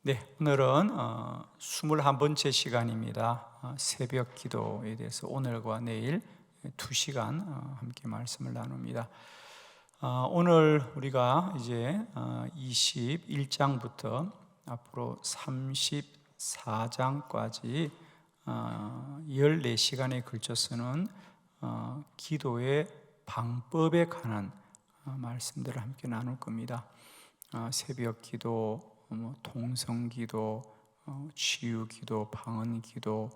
네, 오늘은 21번째 시간입니다. 새벽 기도에 대해서 오늘과 내일 2시간 함께 말씀을 나눕니다. 오늘 우리가 이제 21장부터 앞으로 34장까지 14시간에 걸쳐서는 기도의 방법에 관한 말씀들을 함께 나눌 겁니다. 새벽 기도, 통성기도, 치유기도, 방언기도,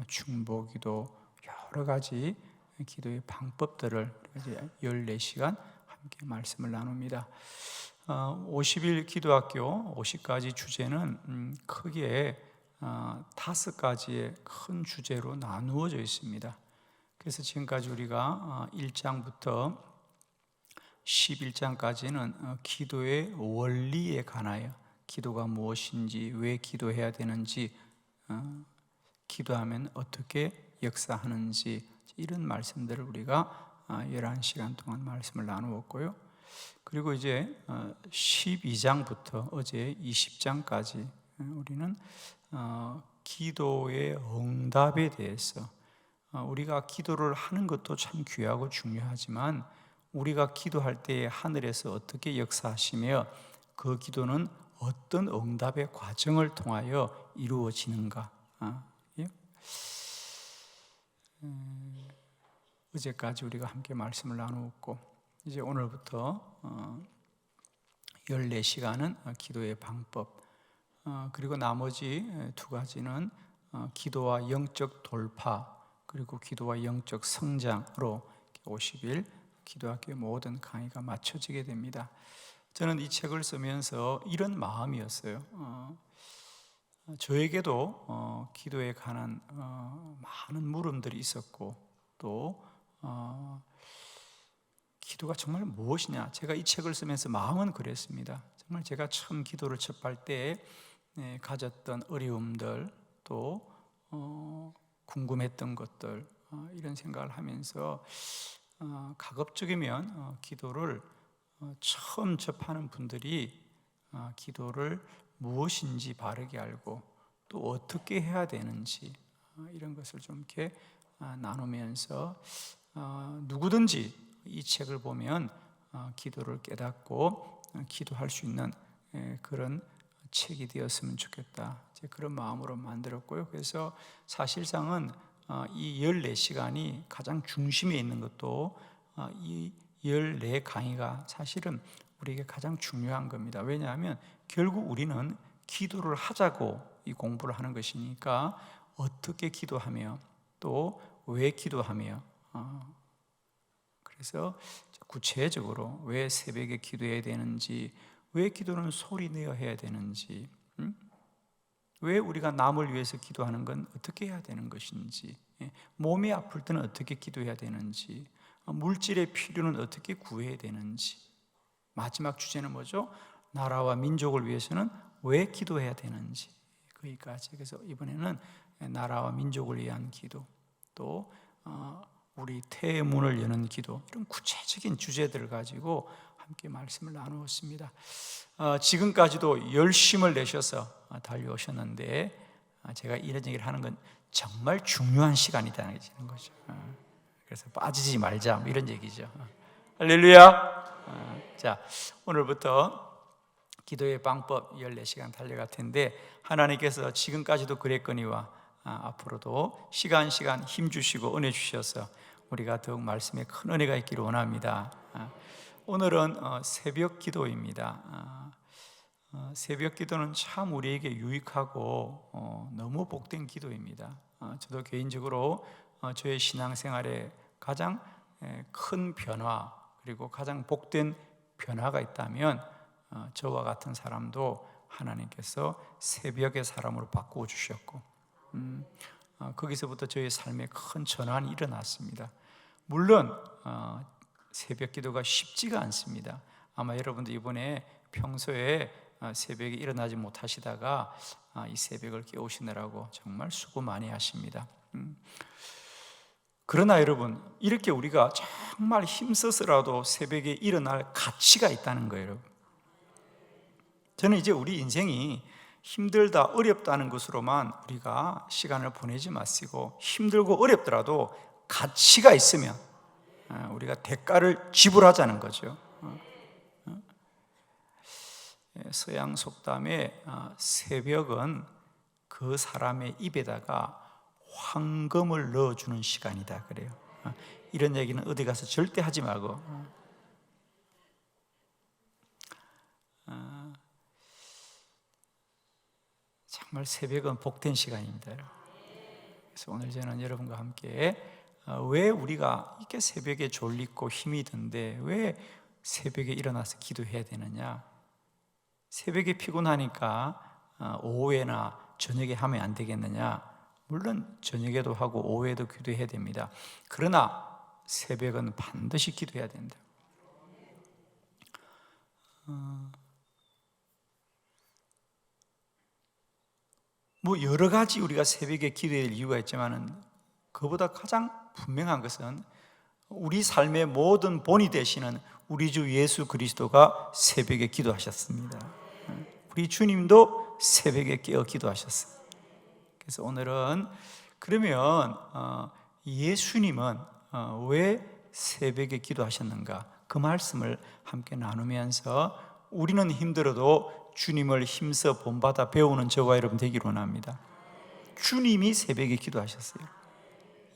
중보기도, 여러 가지 기도의 방법들을 이제 14시간 함께 말씀을 나눕니다. 50일 기도학교 50가지 주제는 크게 5가지의 큰 주제로 나누어져 있습니다. 그래서 지금까지 우리가 1장부터 11장까지는 기도의 원리에 관하여 기도가 무엇인지, 왜 기도해야 되는지, 기도하면 어떻게 역사하는지, 이런 말씀들을 우리가 11시간 동안 말씀을 나누었고요. 그리고 이제 12장부터 어제 20장까지 우리는 기도의 응답에 대해서, 우리가 기도를 하는 것도 참 귀하고 중요하지만 우리가 기도할 때 하늘에서 어떻게 역사하시며 그 기도는 어떤 응답의 과정을 통하여 이루어지는가. 어제까지 우리가 함께 말씀을 나누었고, 이제 오늘부터 14시간은 기도의 방법, 그리고 나머지 2가지는 기도와 영적 돌파, 그리고 기도와 영적 성장으로 50일 기도학교의 모든 강의가 맞춰지게 됩니다. 저는 이 책을 쓰면서 이런 마음이었어요. 저에게도 기도에 관한 많은 물음들이 있었고, 또 기도가 정말 무엇이냐, 제가 이 책을 쓰면서 마음은 그랬습니다. 정말 제가 처음 기도를 접할 때 가졌던 어려움들, 또 궁금했던 것들, 이런 생각을 하면서 가급적이면 기도를 처음 접하는 분들이 기도를 무엇인지 바르게 알고 또 어떻게 해야 되는지, 이런 것을 좀 이렇게 나누면서 누구든지 이 책을 보면 기도를 깨닫고 기도할 수 있는 그런 책이 되었으면 좋겠다, 그런 마음으로 만들었고요. 그래서 사실상은 이 14시간이 가장 중심에 있는 것도 이 14강의가 사실은 우리에게 가장 중요한 겁니다. 왜냐하면 결국 우리는 기도를 하자고 이 공부를 하는 것이니까, 어떻게 기도하며 또 왜 기도하며, 그래서 구체적으로 왜 새벽에 기도해야 되는지, 왜 기도는 소리 내어 해야 되는지, 왜 우리가 남을 위해서 기도하는 건 어떻게 해야 되는 것인지, 몸이 아플 때는 어떻게 기도해야 되는지, 물질의 필요는 어떻게 구해야 되는지, 마지막 주제는 뭐죠? 나라와 민족을 위해서는 왜 기도해야 되는지, 거기까지. 그래서 이번에는 나라와 민족을 위한 기도, 또 우리 태의 문을 여는 기도, 이런 구체적인 주제들을 가지고 함께 말씀을 나누었습니다. 지금까지도 열심을 내셔서 달려오셨는데, 제가 이런 얘기를 하는 건 정말 중요한 시간이라는 거죠. 그래서 빠지지 말자, 이런 얘기죠. 할렐루야. 자, 오늘부터 기도의 방법 14시간 달려갈 텐데, 하나님께서 지금까지도 그랬거니와 앞으로도 시간 힘주시고 은혜 주셔서 우리가 더욱 말씀에 큰 은혜가 있기를 원합니다. 오늘은 새벽 기도입니다. 새벽 기도는 참 우리에게 유익하고 너무 복된 기도입니다. 저도 개인적으로 저의 신앙생활에 가장 큰 변화, 그리고 가장 복된 변화가 있다면 저와 같은 사람도 하나님께서 새벽의 사람으로 바꾸어 주셨고, 거기서부터 저의 삶에 큰 전환이 일어났습니다. 물론 새벽 기도가 쉽지가 않습니다. 아마 여러분도 이번에 평소에 새벽에 일어나지 못하시다가 이 새벽을 깨우시느라고 정말 수고 많이 하십니다. 그러나 여러분, 이렇게 우리가 정말 힘써서라도 새벽에 일어날 가치가 있다는 거예요, 여러분. 저는 이제 우리 인생이 힘들다, 어렵다는 것으로만 우리가 시간을 보내지 마시고 힘들고 어렵더라도 가치가 있으면 우리가 대가를 지불하자는 거죠. 서양 속담에 새벽은 그 사람의 입에다가 황금을 넣어주는 시간이다 그래요. 이런 얘기는 어디 가서 절대 하지 말고 정말 새벽은 복된 시간입니다. 그래서 오늘 저는 여러분과 함께 왜 우리가 이렇게 새벽에 졸리고 힘이 든데 왜 새벽에 일어나서 기도해야 되느냐? 새벽에 피곤하니까 오후에나 저녁에 하면 안 되겠느냐? 물론 저녁에도 하고 오후에도 기도해야 됩니다. 그러나 새벽은 반드시 기도해야 된다. 뭐 여러 가지 우리가 새벽에 기도해야 될 이유가 있지만은 그보다 가장 분명한 것은 우리 삶의 모든 본이 되시는 우리 주 예수 그리스도가 새벽에 기도하셨습니다. 우리 주님도 새벽에 깨어 기도하셨어요. 그래서 오늘은 그러면 예수님은 왜 새벽에 기도하셨는가? 그 말씀을 함께 나누면서 우리는 힘들어도 주님을 힘써 본받아 배우는 저와 여러분 되기를 원합니다. 주님이 새벽에 기도하셨어요.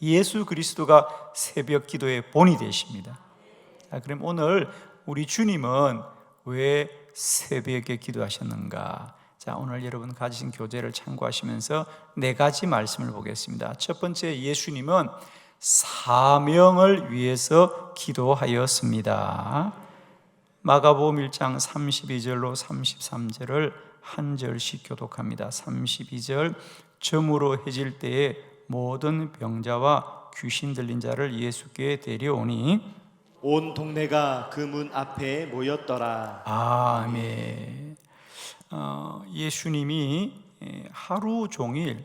예수 그리스도가 새벽 기도의 본이 되십니다. 그럼 오늘 우리 주님은 왜 새벽에 기도하셨는가? 자, 오늘 여러분 가지신 교재를 참고하시면서 네 가지 말씀을 보겠습니다. 첫 번째, 예수님은 사명을 위해서 기도하였습니다. 마가복음 1장 32절로 33절을 한 절씩 교독합니다. 32절, 저물어 해질 때에 모든 병자와 귀신 들린 자를 예수께 데려오니 온 동네가 그 문 앞에 모였더라. 아멘. 예수님이 하루 종일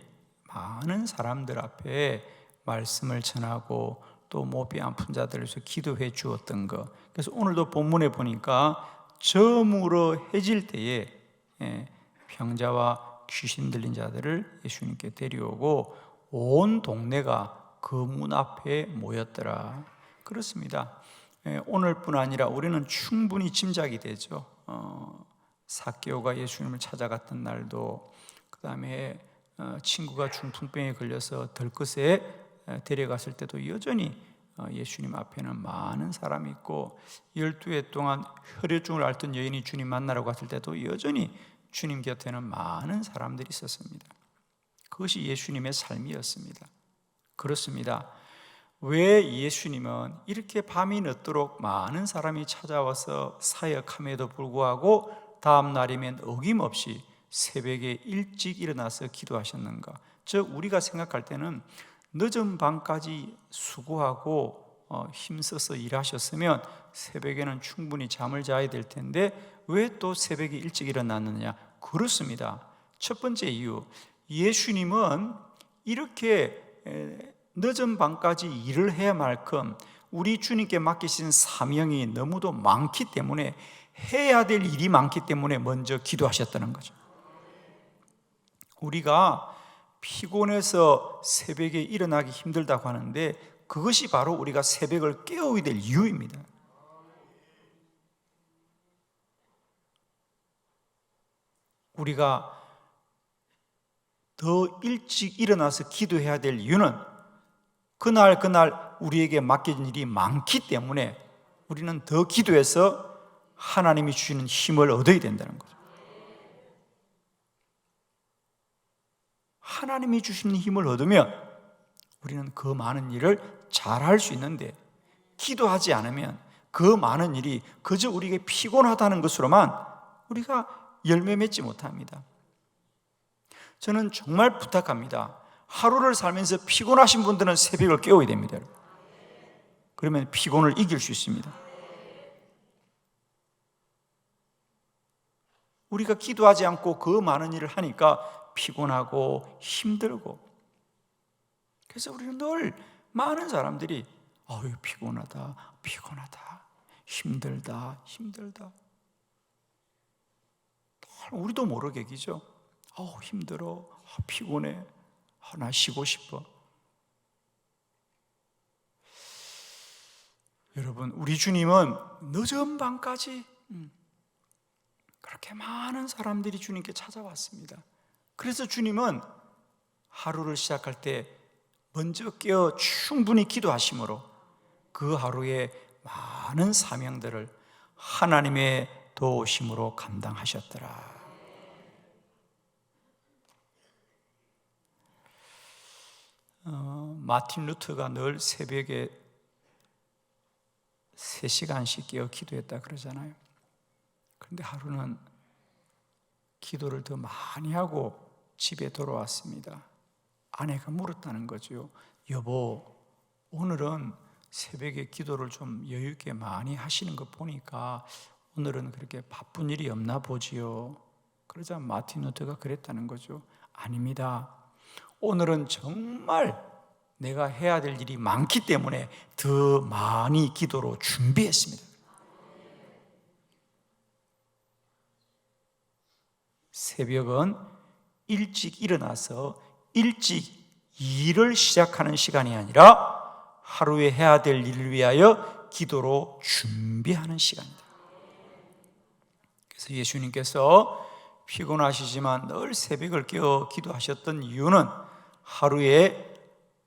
많은 사람들 앞에 말씀을 전하고 또 몸이 아픈 자들을 위해서 기도해 주었던 것. 그래서 오늘도 본문에 보니까 저물어 해질 때에 병자와 귀신 들린 자들을 예수님께 데려오고 온 동네가 그 문 앞에 모였더라. 그렇습니다. 오늘뿐 아니라 우리는 충분히 짐작이 되죠. 삭개오가 예수님을 찾아갔던 날도, 그 다음에 친구가 중풍병에 걸려서 들것에 데려갔을 때도 여전히 예수님 앞에는 많은 사람이 있고, 12해 동안 혈여증을 앓던 여인이 주님 만나러 갔을 때도 여전히 주님 곁에는 많은 사람들이 있었습니다. 그것이 예수님의 삶이었습니다. 그렇습니다. 왜 예수님은 이렇게 밤이 늦도록 많은 사람이 찾아와서 사역함에도 불구하고 다음 날이면 어김없이 새벽에 일찍 일어나서 기도하셨는가? 즉 우리가 생각할 때는 늦은 밤까지 수고하고 힘써서 일하셨으면 새벽에는 충분히 잠을 자야 될 텐데 왜 또 새벽에 일찍 일어났느냐? 그렇습니다. 첫 번째 이유, 예수님은 이렇게 늦은 밤까지 일을 해야 만큼 우리 주님께 맡기신 사명이 너무도 많기 때문에, 해야 될 일이 많기 때문에 먼저 기도하셨다는 거죠. 우리가 피곤해서 새벽에 일어나기 힘들다고 하는데 그것이 바로 우리가 새벽을 깨워야 될 이유입니다. 우리가 더 일찍 일어나서 기도해야 될 이유는 그날 우리에게 맡겨진 일이 많기 때문에 우리는 더 기도해서 하나님이 주시는 힘을 얻어야 된다는 거죠. 하나님이 주시는 힘을 얻으면 우리는 그 많은 일을 잘할 수 있는데, 기도하지 않으면 그 많은 일이 그저 우리에게 피곤하다는 것으로만 우리가 열매 맺지 못합니다. 저는 정말 부탁합니다. 하루를 살면서 피곤하신 분들은 새벽을 깨워야 됩니다. 그러면 피곤을 이길 수 있습니다. 우리가 기도하지 않고 그 많은 일을 하니까 피곤하고 힘들고, 그래서 우리는 늘 많은 사람들이 아유 피곤하다, 힘들다. 우리도 모르게 기죠. 힘들어, 피곤해, 나 쉬고 싶어. 여러분, 우리 주님은 늦은 밤까지 그렇게 많은 사람들이 주님께 찾아왔습니다. 그래서 주님은 하루를 시작할 때 먼저 깨어 충분히 기도하심으로 그 하루에 많은 사명들을 하나님의 도우심으로 감당하셨더라. 마틴 루터가 늘 새벽에 3시간씩 깨어 기도했다 그러잖아요. 그런데 하루는 기도를 더 많이 하고 집에 돌아왔습니다. 아내가 물었다는 거죠. 여보, 오늘은 새벽에 기도를 좀 여유 있게 많이 하시는 거 보니까 오늘은 그렇게 바쁜 일이 없나 보지요. 그러자 마틴 루터가 그랬다는 거죠. 아닙니다. 오늘은 정말 내가 해야 될 일이 많기 때문에 더 많이 기도로 준비했습니다. 새벽은 일찍 일어나서 일찍 일을 시작하는 시간이 아니라 하루에 해야 될 일을 위하여 기도로 준비하는 시간입니다. 그래서 예수님께서 피곤하시지만 늘 새벽을 깨어 기도하셨던 이유는 하루에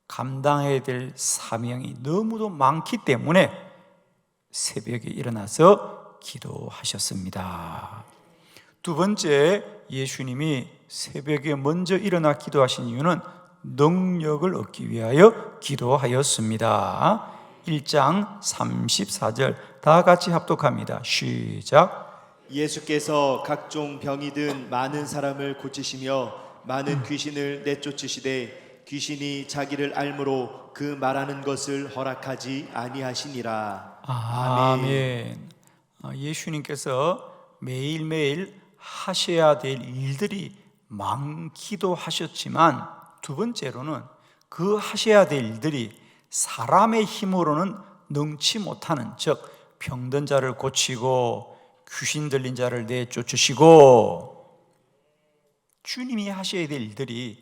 감당해야 될 사명이 너무도 많기 때문에 새벽에 일어나서 기도하셨습니다. 두 번째, 예수님이 새벽에 먼저 일어나 기도하신 이유는 능력을 얻기 위하여 기도하였습니다. 1장 34절 다 같이 합독합니다. 시작. 예수께서 각종 병이 든 많은 사람을 고치시며 많은 귀신을 내쫓으시되 귀신이 자기를 알므로 그 말하는 것을 허락하지 아니하시니라. 아멘. 예수님께서 매일매일 하셔야 될 일들이 많기도 하셨지만 두 번째로는 그 하셔야 될 일들이 사람의 힘으로는 능치 못하는, 즉 병든 자를 고치고 귀신 들린 자를 내쫓으시고, 주님이 하셔야 될 일들이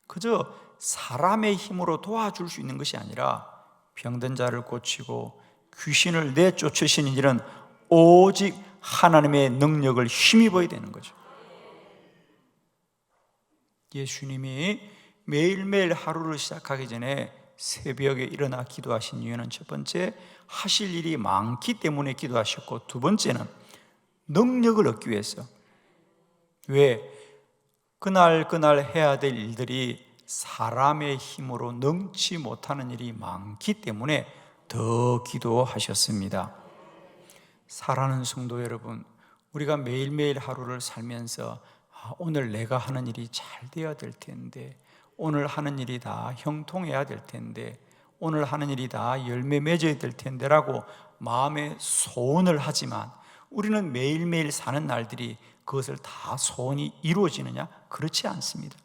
그저 사람의 힘으로 도와줄 수 있는 것이 아니라 병든 자를 고치고 귀신을 내쫓으시는 일은 오직 하나님의 능력을 힘입어야 되는 거죠. 예수님이 매일매일 하루를 시작하기 전에 새벽에 일어나 기도하신 이유는 첫 번째, 하실 일이 많기 때문에 기도하셨고, 두 번째는 능력을 얻기 위해서. 왜? 그날 해야 될 일들이 사람의 힘으로 능치 못하는 일이 많기 때문에 더 기도하셨습니다. 사랑하는 성도 여러분, 우리가 매일매일 하루를 살면서 오늘 내가 하는 일이 잘 되어야 될 텐데, 오늘 하는 일이 다 형통해야 될 텐데, 오늘 하는 일이 다 열매 맺어야 될 텐데 라고 마음에 소원을 하지만 우리는 매일매일 사는 날들이 그것을 다 소원이 이루어지느냐? 그렇지 않습니다.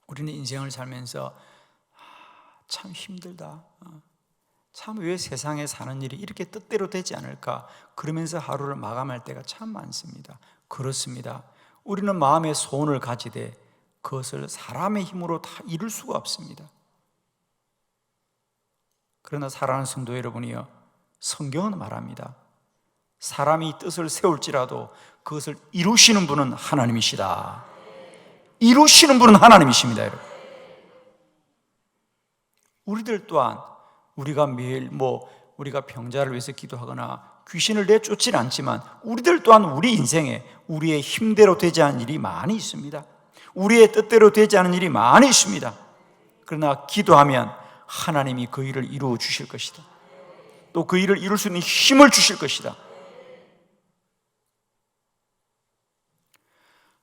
우리는 인생을 살면서 참 힘들다, 참 왜 세상에 사는 일이 이렇게 뜻대로 되지 않을까, 그러면서 하루를 마감할 때가 참 많습니다. 그렇습니다. 우리는 마음의 소원을 가지되 그것을 사람의 힘으로 다 이룰 수가 없습니다. 그러나 사랑하는 성도 여러분이요, 성경은 말합니다. 사람이 뜻을 세울지라도 그것을 이루시는 분은 하나님이시다. 이루시는 분은 하나님이십니다, 여러분. 우리들 또한 우리가 매일 우리가 병자를 위해서 기도하거나 귀신을 내쫓지는 않지만 우리들 또한 우리 인생에 우리의 힘대로 되지 않은 일이 많이 있습니다. 우리의 뜻대로 되지 않은 일이 많이 있습니다. 그러나 기도하면 하나님이 그 일을 이루어 주실 것이다. 또 그 일을 이룰 수 있는 힘을 주실 것이다.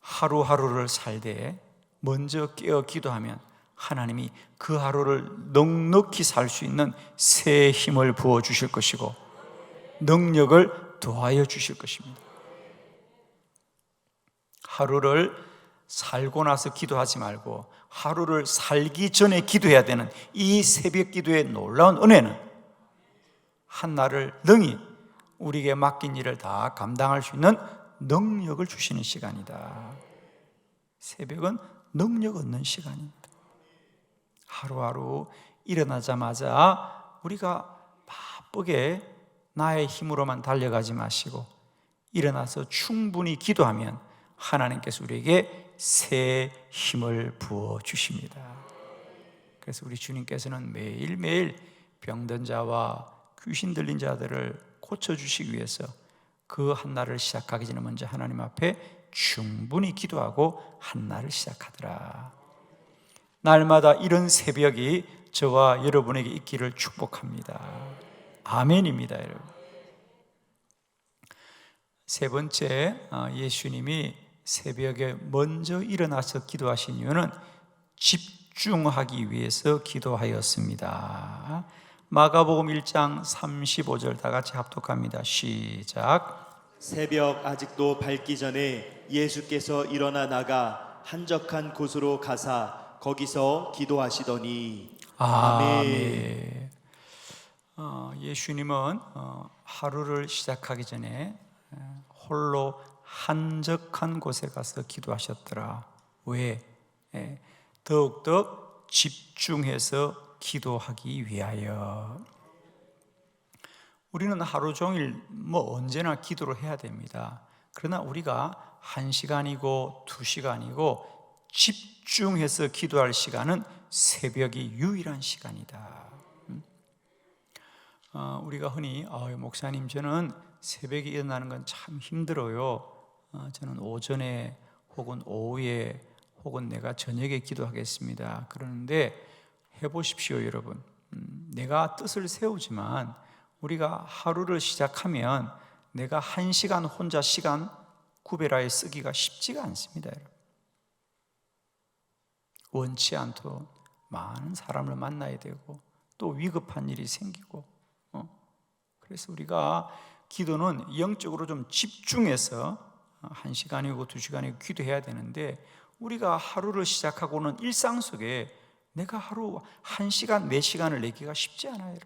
하루하루를 살되 먼저 깨어 기도하면 하나님이 그 하루를 넉넉히 살 수 있는 새 힘을 부어 주실 것이고 능력을 더하여 주실 것입니다. 하루를 살고 나서 기도하지 말고 하루를 살기 전에 기도해야 되는 이 새벽 기도의 놀라운 은혜는 한날을 능히 우리에게 맡긴 일을 다 감당할 수 있는 능력을 주시는 시간이다. 새벽은 능력 얻는 시간입니다. 하루하루 일어나자마자 우리가 바쁘게 나의 힘으로만 달려가지 마시고 일어나서 충분히 기도하면 하나님께서 우리에게 새 힘을 부어 주십니다. 그래서 우리 주님께서는 매일매일 병든 자와 귀신 들린 자들을 고쳐주시기 위해서 그 한날을 시작하기 전에 먼저 하나님 앞에 충분히 기도하고 한날을 시작하더라. 날마다 이런 새벽이 저와 여러분에게 있기를 축복합니다. 아멘입니다, 여러분. 세 번째, 예수님이 새벽에 먼저 일어나서 기도하신 이유는 집중하기 위해서 기도하였습니다. 마가복음 1장 35절 다 같이 합독합니다. 시작. 새벽 아직도 밝기 전에 예수께서 일어나 나가 한적한 곳으로 가사 거기서 기도하시더니. 아멘. 예수님은 하루를 시작하기 전에 홀로 한적한 곳에 가서 기도하셨더라. 왜? 더욱더 집중해서 기도하기 위하여. 우리는 하루 종일 언제나 기도를 해야 됩니다. 그러나 우리가 1시간이고 2시간이고 집중해서 기도할 시간은 새벽이 유일한 시간이다. 우리가 흔히 목사님 저는 새벽에 일어나는 건 참 힘들어요. 저는 오전에 혹은 오후에 혹은 내가 저녁에 기도하겠습니다. 그러는데 해보십시오, 여러분. 내가 뜻을 세우지만 우리가 하루를 시작하면 내가 1시간 혼자 시간 구별하여 쓰기가 쉽지가 않습니다, 여러분. 원치 않도록 많은 사람을 만나야 되고 또 위급한 일이 생기고 그래서 우리가 기도는 영적으로 좀 집중해서 1시간이고 2시간이고 기도해야 되는데 우리가 하루를 시작하고는 일상 속에 내가 하루 1시간, 4시간을 내기가 쉽지 않아요.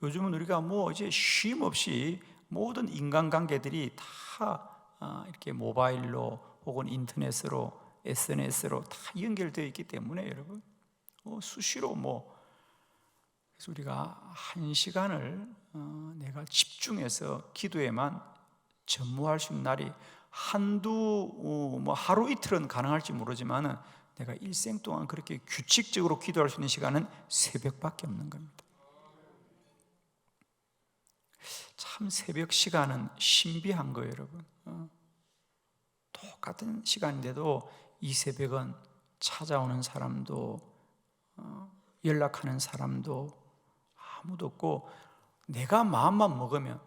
요즘은 우리가 이제 쉼 없이 모든 인간관계들이 다 이렇게 모바일로 혹은 인터넷으로 SNS로 다 연결되어 있기 때문에 여러분 수시로 그래서 우리가 1시간을 내가 집중해서 기도에만 전무할 수 있는 날이 하루 이틀은 가능할지 모르지만 내가 일생 동안 그렇게 규칙적으로 기도할 수 있는 시간은 새벽밖에 없는 겁니다. 참 새벽 시간은 신비한 거예요, 여러분. 똑같은 시간인데도 이 새벽은 찾아오는 사람도 연락하는 사람도 아무도 없고 내가 마음만 먹으면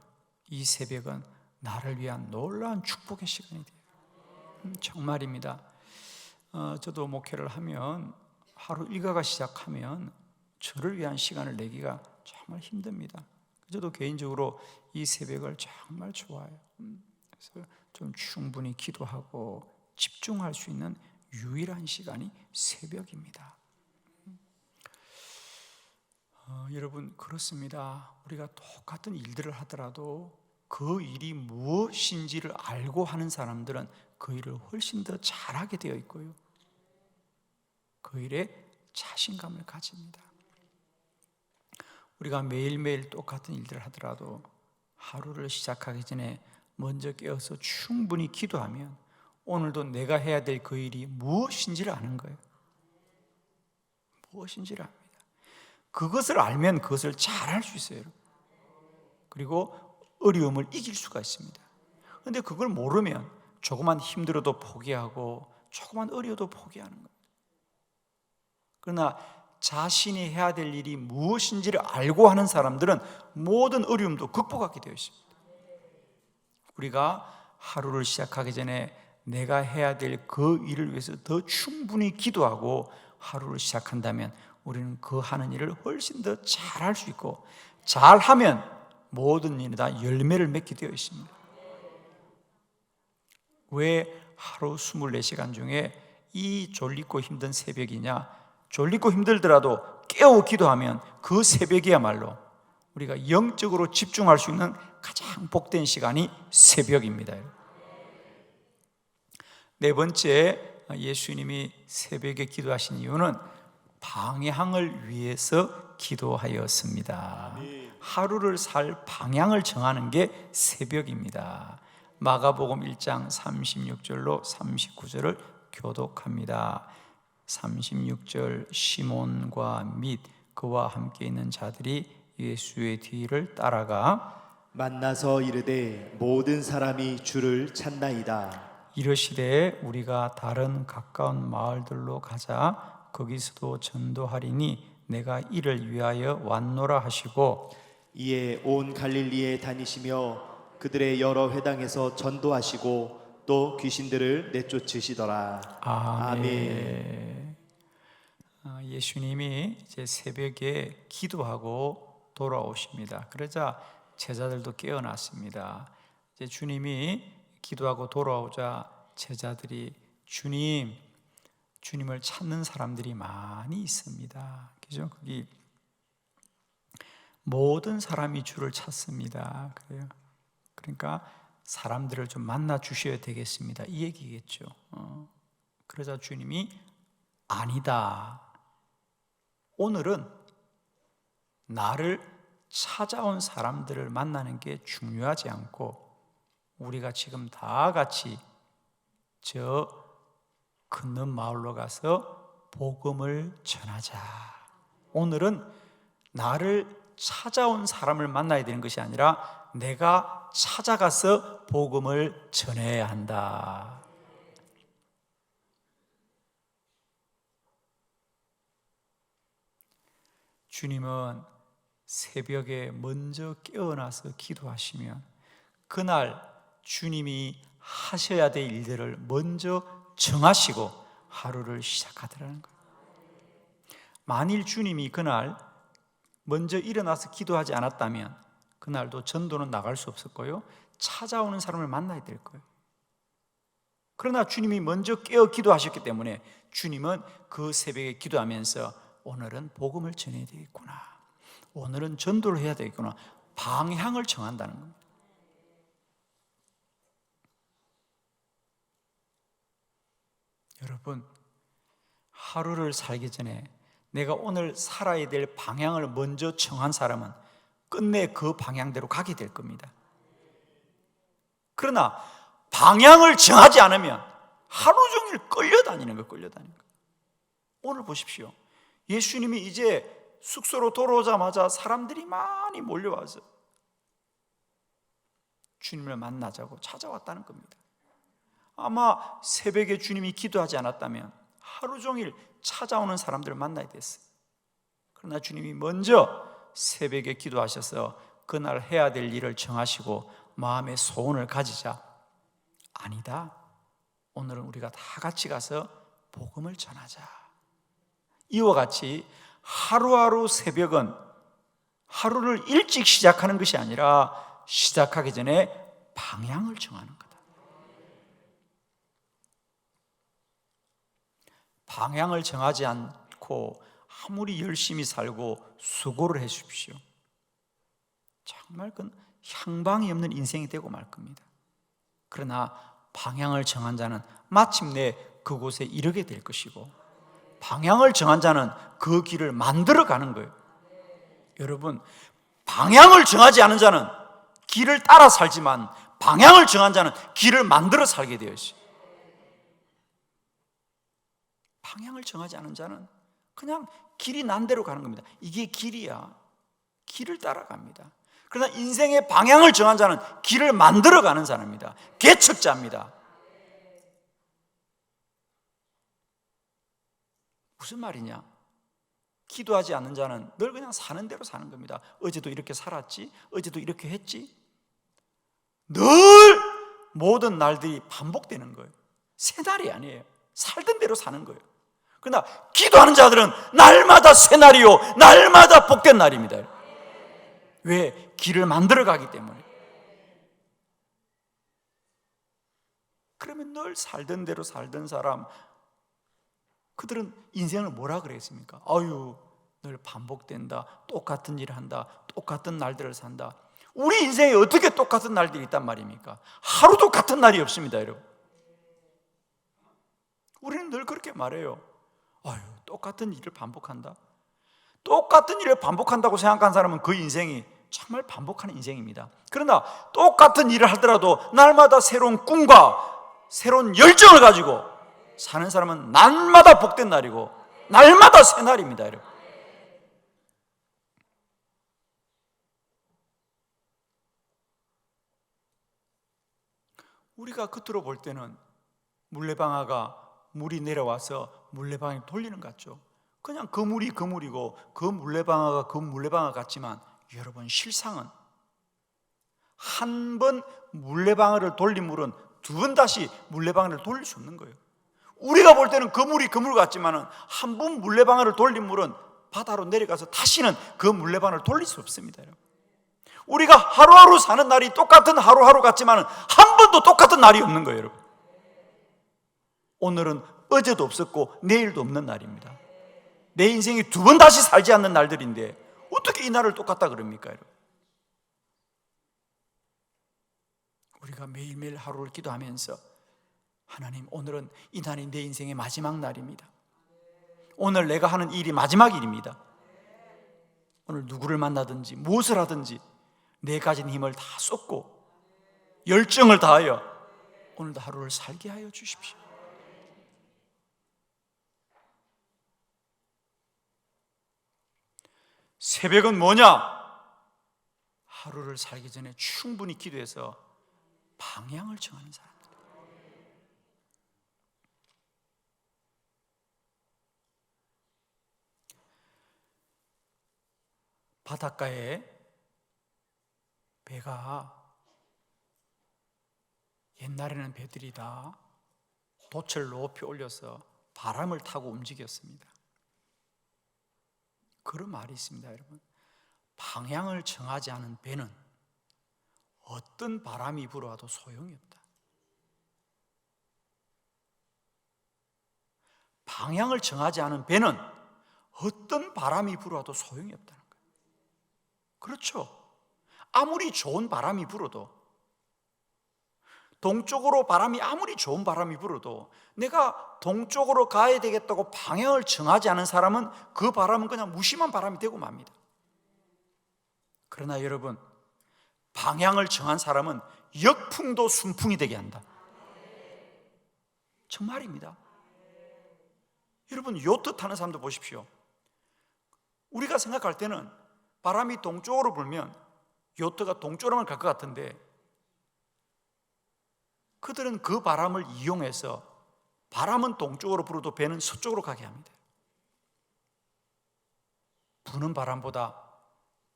이 새벽은 나를 위한 놀라운 축복의 시간이 돼요. 정말입니다. 저도 목회를 하면 하루 일과가 시작하면 저를 위한 시간을 내기가 정말 힘듭니다. 저도 개인적으로 이 새벽을 정말 좋아해요. 그래서 좀 충분히 기도하고 집중할 수 있는 유일한 시간이 새벽입니다. 여러분 그렇습니다. 우리가 똑같은 일들을 하더라도 그 일이 무엇인지를 알고 하는 사람들은 그 일을 훨씬 더 잘하게 되어 있고요. 그 일에 자신감을 가집니다. 우리가 매일매일 똑같은 일들을 하더라도 하루를 시작하기 전에 먼저 깨어서 충분히 기도하면 오늘도 내가 해야 될 그 일이 무엇인지를 아는 거예요. 무엇인지를 압니다. 그것을 알면 그것을 잘할 수 있어요. 여러분. 그리고 어려움을 이길 수가 있습니다. 그런데 그걸 모르면 조금만 힘들어도 포기하고 조금만 어려워도 포기하는 거예요. 그러나 자신이 해야 될 일이 무엇인지를 알고 하는 사람들은 모든 어려움도 극복하게 되어 있습니다. 우리가 하루를 시작하기 전에 내가 해야 될 그 일을 위해서 더 충분히 기도하고 하루를 시작한다면 우리는 그 하는 일을 훨씬 더 잘할 수 있고 잘하면 모든 일이 다 열매를 맺게 되어 있습니다. 왜 하루 24시간 중에 이 졸리고 힘든 새벽이냐? 졸리고 힘들더라도 깨어 기도하면 그 새벽이야말로 우리가 영적으로 집중할 수 있는 가장 복된 시간이 새벽입니다. 네 번째, 예수님이 새벽에 기도하신 이유는 방향을 위해서 기도하였습니다. 하루를 살 방향을 정하는 게 새벽입니다. 마가복음 1장 36절로 39절을 교독합니다. 36절, 시몬과 및 그와 함께 있는 자들이 예수의 뒤를 따라가 만나서 이르되 모든 사람이 주를 찾나이다. 이르시되 우리가 다른 가까운 마을들로 가자. 거기서도 전도하리니 내가 이를 위하여 왔노라 하시고 이에 온 갈릴리에 다니시며 그들의 여러 회당에서 전도하시고 또 귀신들을 내쫓으시더라. 아멘. 예수님이 이제 새벽에 기도하고 돌아오십니다. 그러자 제자들도 깨어났습니다. 이제 주님이 기도하고 돌아오자 제자들이 주님을 찾는 사람들이 많이 있습니다. 그죠? 거기 모든 사람이 주를 찾습니다. 그래요. 그러니까 사람들을 좀 만나 주셔야 되겠습니다. 이 얘기겠죠. 그러자 주님이 아니다. 오늘은 나를 찾아온 사람들을 만나는 게 중요하지 않고 우리가 지금 다 같이 저 건넌 마을로 가서 복음을 전하자. 오늘은 나를 찾아온 사람을 만나야 되는 것이 아니라 내가 찾아가서 복음을 전해야 한다. 주님은 새벽에 먼저 깨어나서 기도하시면 그날 주님이 하셔야 될 일들을 먼저 정하시고 하루를 시작하더라는 거예요. 만일 주님이 그날 먼저 일어나서 기도하지 않았다면 그날도 전도는 나갈 수 없었고요, 찾아오는 사람을 만나야 될 거예요. 그러나 주님이 먼저 깨어 기도하셨기 때문에 주님은 그 새벽에 기도하면서 오늘은 복음을 전해야 되겠구나, 오늘은 전도를 해야 되겠구나, 방향을 정한다는 겁니다. 여러분, 하루를 살기 전에 내가 오늘 살아야 될 방향을 먼저 정한 사람은 끝내 그 방향대로 가게 될 겁니다. 그러나 방향을 정하지 않으면 하루 종일 끌려다니는 거예요. 오늘 보십시오. 예수님이 이제 숙소로 돌아오자마자 사람들이 많이 몰려와서 주님을 만나자고 찾아왔다는 겁니다. 아마 새벽에 주님이 기도하지 않았다면 하루 종일 찾아오는 사람들을 만나야 됐어요. 그러나 주님이 먼저 새벽에 기도하셔서 그날 해야 될 일을 정하시고 마음의 소원을 가지자. 아니다, 오늘은 우리가 다 같이 가서 복음을 전하자. 이와 같이 하루하루 새벽은 하루를 일찍 시작하는 것이 아니라 시작하기 전에 방향을 정하는 거다. 방향을 정하지 않고 아무리 열심히 살고 수고를 해 주십시오, 정말 그건 향방이 없는 인생이 되고 말 겁니다. 그러나 방향을 정한 자는 마침내 그곳에 이르게 될 것이고, 방향을 정한 자는 그 길을 만들어 가는 거예요. 여러분, 방향을 정하지 않은 자는 길을 따라 살지만 방향을 정한 자는 길을 만들어 살게 되어 있어요. 방향을 정하지 않은 자는 그냥 길이 난 대로 가는 겁니다. 이게 길이야. 길을 따라갑니다. 그러나 인생의 방향을 정한 자는 길을 만들어가는 사람입니다. 개척자입니다. 무슨 말이냐? 기도하지 않는 자는 늘 그냥 사는 대로 사는 겁니다. 어제도 이렇게 살았지, 어제도 이렇게 했지. 늘 모든 날들이 반복되는 거예요. 새 날이 아니에요. 살던 대로 사는 거예요. 그러나 기도하는 자들은 날마다 새 날이요, 날마다 복된 날입니다. 왜? 길을 만들어 가기 때문에. 그러면 늘 살던 대로 살던 사람, 그들은 인생을 뭐라 그랬습니까? 아유, 늘 반복된다, 똑같은 일을 한다, 똑같은 날들을 산다. 우리 인생에 어떻게 똑같은 날들이 있단 말입니까? 하루도 같은 날이 없습니다, 여러분. 우리는 늘 그렇게 말해요. 아유, 똑같은 일을 반복한다. 똑같은 일을 반복한다고 생각한 사람은 그 인생이 정말 반복하는 인생입니다. 그러나 똑같은 일을 하더라도 날마다 새로운 꿈과 새로운 열정을 가지고 사는 사람은 날마다 복된 날이고 날마다 새 날입니다, 여러분. 우리가 겉으로 볼 때는 물레방아가 물이 내려와서 물레방아를 돌리는 것 같죠. 그냥 그 물이 그 물이고 그 물레방아가 그 물레방아 같지만 여러분, 실상은 한 번 물레방아를 돌린 물은 두 번 다시 물레방아를 돌릴 수 없는 거예요. 우리가 볼 때는 그 물이 그 물 같지만 한 번 물레방아를 돌린 물은 바다로 내려가서 다시는 그 물레방아를 돌릴 수 없습니다. 우리가 하루하루 사는 날이 똑같은 하루하루 같지만 한 번도 똑같은 날이 없는 거예요, 여러분. 오늘은 어제도 없었고 내일도 없는 날입니다. 내 인생이 두 번 다시 살지 않는 날들인데 어떻게 이 날을 똑같다 그럽니까, 여러분? 우리가 매일매일 하루를 기도하면서 하나님, 오늘은 이 날이 내 인생의 마지막 날입니다. 오늘 내가 하는 일이 마지막 일입니다. 오늘 누구를 만나든지 무엇을 하든지 내 가진 힘을 다 쏟고 열정을 다하여 오늘도 하루를 살게 하여 주십시오. 새벽은 뭐냐? 하루를 살기 전에 충분히 기도해서 방향을 정하는 사람들. 바닷가에 배가, 옛날에는 배들이 다 돛을 높이 올려서 바람을 타고 움직였습니다. 그런 말이 있습니다, 여러분. 방향을 정하지 않은 배는 어떤 바람이 불어와도 소용이 없다. 방향을 정하지 않은 배는 어떤 바람이 불어와도 소용이 없다는 거예요. 그렇죠. 아무리 좋은 바람이 불어도, 동쪽으로 바람이 아무리 좋은 바람이 불어도 내가 동쪽으로 가야 되겠다고 방향을 정하지 않은 사람은 그 바람은 그냥 무심한 바람이 되고 맙니다. 그러나 여러분, 방향을 정한 사람은 역풍도 순풍이 되게 한다. 정말입니다. 여러분, 요트 타는 사람도 보십시오. 우리가 생각할 때는 바람이 동쪽으로 불면 요트가 동쪽으로만 갈 것 같은데 그들은 그 바람을 이용해서 바람은 동쪽으로 불어도 배는 서쪽으로 가게 합니다. 부는 바람보다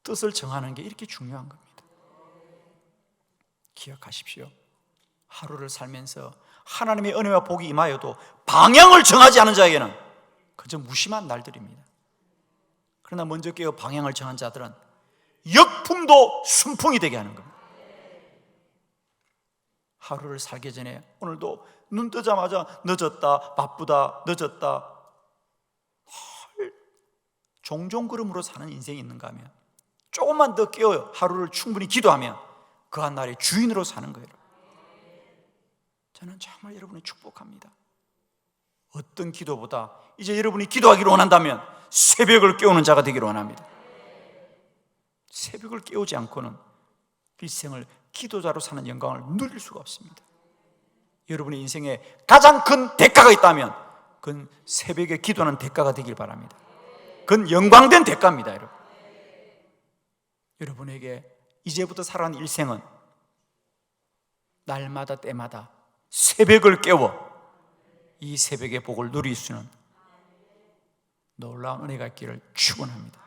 뜻을 정하는 게 이렇게 중요한 겁니다. 기억하십시오. 하루를 살면서 하나님의 은혜와 복이 임하여도 방향을 정하지 않은 자에게는 그저 무심한 날들입니다. 그러나 먼저 깨어 방향을 정한 자들은 역풍도 순풍이 되게 하는 겁니다. 하루를 살기 전에 오늘도 눈 뜨자마자 늦었다, 바쁘다, 늦었다, 종종 걸음으로 사는 인생이 있는가 하면 조금만 더 깨어 하루를 충분히 기도하면 그 한 날의 주인으로 사는 거예요. 저는 정말 여러분을 축복합니다. 어떤 기도보다 이제 여러분이 기도하기를 원한다면 새벽을 깨우는 자가 되기를 원합니다. 새벽을 깨우지 않고는 일생을 기도자로 사는 영광을 누릴 수가 없습니다. 여러분의 인생에 가장 큰 대가가 있다면 그건 새벽에 기도하는 대가가 되길 바랍니다. 그건 영광된 대가입니다, 여러분. 여러분에게 이제부터 살아가는 일생은 날마다 때마다 새벽을 깨워 이 새벽의 복을 누릴 수 있는 놀라운 은혜가 있기를 축원합니다.